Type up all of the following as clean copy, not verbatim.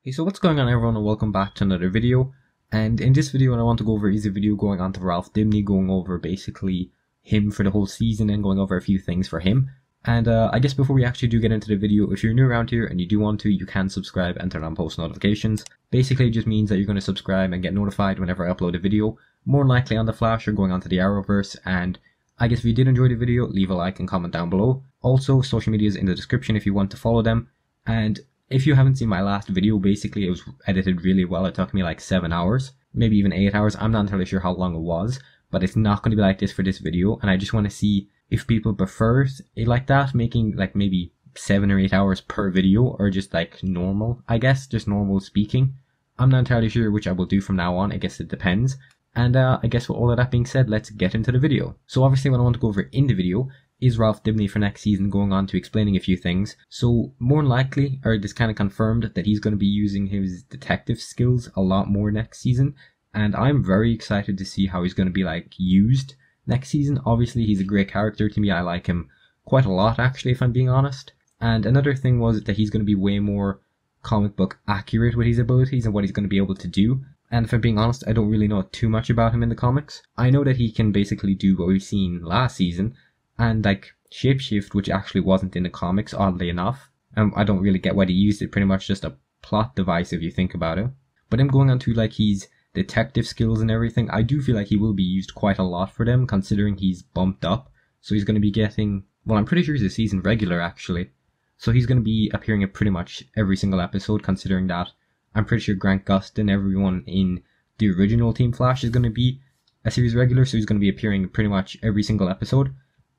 Hey, so what's going on everyone, and welcome back to another video. And in this video what I want to go over is a video going on to Ralph Dibny, going over basically him for the whole season and going over a few things for him. And I guess before we actually do get into the video, if you're new around here and you do want to, you can subscribe and turn on post notifications. Basically it just means that you're going to subscribe and get notified whenever I upload a video, more than likely on the Flash or going on to the Arrowverse. And I guess if you did enjoy the video, leave a like and comment down below. Also, social media is in the description if you want to follow them. And if you haven't seen my last video, basically it was edited really well. It took me like 7 hours, maybe even 8 hours. I'm not entirely sure how long it was, but it's not going to be like this for this video. And I just want to see if people prefer it like that, making like maybe 7 or 8 hours per video, or just like normal, I guess, just normal speaking. I'm not entirely sure which I will do from now on. I guess it depends. And I guess with all of that being said, let's get into the video. So obviously what I want to go over in the video is Ralph Dibny for next season, going on to explaining a few things. So more than likely, or it's kind of confirmed, that he's going to be using his detective skills a lot more next season. And I'm very excited to see how he's going to be like used next season. Obviously he's a great character to me. I like him quite a lot actually, if I'm being honest. And another thing was that he's going to be way more comic book accurate with his abilities and what he's going to be able to do. And if I'm being honest, I don't really know too much about him in the comics. I know that he can basically do what we've seen last season, and like shapeshift, which actually wasn't in the comics, oddly enough. I don't really get why they used it, pretty much just a plot device if you think about it. But him going on to like his detective skills and everything, I do feel like he will be used quite a lot for them, considering he's bumped up. So he's going to be getting, well, I'm pretty sure he's a season regular actually. So he's going to be appearing in pretty much every single episode, considering that I'm pretty sure Grant Gustin, everyone in the original Team Flash, is going to be a series regular, so he's going to be appearing in pretty much every single episode.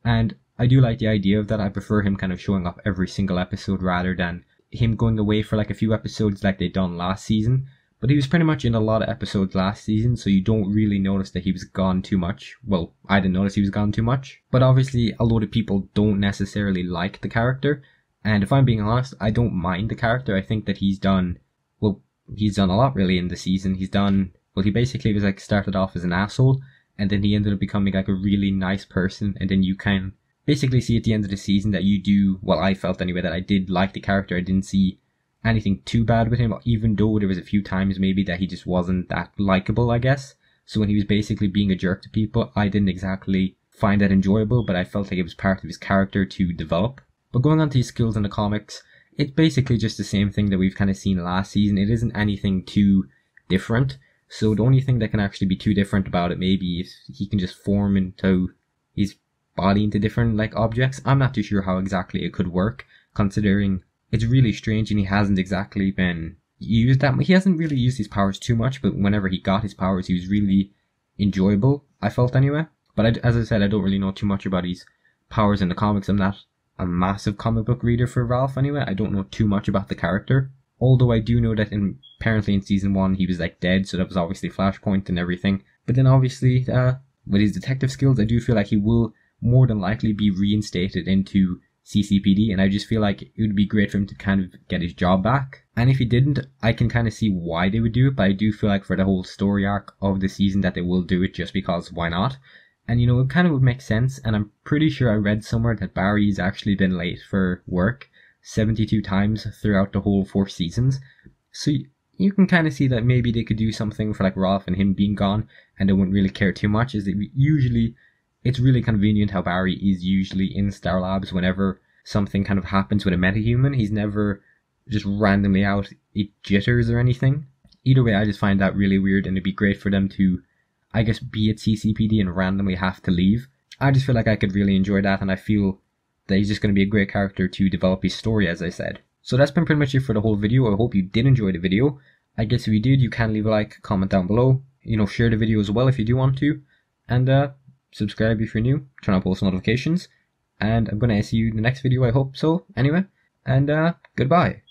And I do like the idea of that. I prefer him kind of showing up every single episode rather than him going away for like a few episodes like they done last season. But he was pretty much in a lot of episodes last season, so you don't really notice that he was gone too much. Well, I didn't notice he was gone too much. But obviously a lot of people don't necessarily like the character. And if I'm being honest, I don't mind the character. I think that he's done a lot really in the season. He basically was like started off as an asshole, and then he ended up becoming like a really nice person, and then you can basically see at the end of the season that you do, well, I felt anyway, that I did like the character. I didn't see anything too bad with him, even though there was a few times maybe that he just wasn't that likable, I guess. So when he was basically being a jerk to people, I didn't exactly find that enjoyable, but I felt like it was part of his character to develop. But going on to his skills in the comics, it's basically just the same thing that we've kind of seen last season. It isn't anything too different. So the only thing that can actually be too different about it maybe is he can just form into his body into different like objects. I'm not too sure how exactly it could work, considering it's really strange and he hasn't exactly been used that much. He hasn't really used his powers too much, but whenever he got his powers, he was really enjoyable, I felt anyway. But as I said, I don't really know too much about his powers in the comics. I'm not a massive comic book reader for Ralph anyway. I don't know too much about the character. Although I do know that apparently in season 1 he was like dead, so that was obviously Flashpoint and everything. But then obviously with his detective skills, I do feel like he will more than likely be reinstated into CCPD, and I just feel like it would be great for him to kind of get his job back. And if he didn't, I can kind of see why they would do it, but I do feel like for the whole story arc of the season that they will do it, just because why not? And you know, it kind of would make sense, and I'm pretty sure I read somewhere that Barry's actually been late for work 72 times throughout the whole 4 seasons. So you can kind of see that maybe they could do something for like Ralph and him being gone, and they wouldn't really care too much, is that usually it's really convenient how Barry is usually in Star Labs whenever something kind of happens with a metahuman. He's never just randomly out, it jitters or anything. Either way, I just find that really weird, and it'd be great for them to, I guess, be at CCPD and randomly have to leave. I just feel like I could really enjoy that, and I feel that he's just going to be a great character to develop his story, as I said. So that's been pretty much it for the whole video. I hope you did enjoy the video. I guess if you did, you can leave a like, comment down below. You know, share the video as well if you do want to. And subscribe if you're new, turn on post notifications. And I'm going to see you in the next video, I hope so, anyway. And goodbye.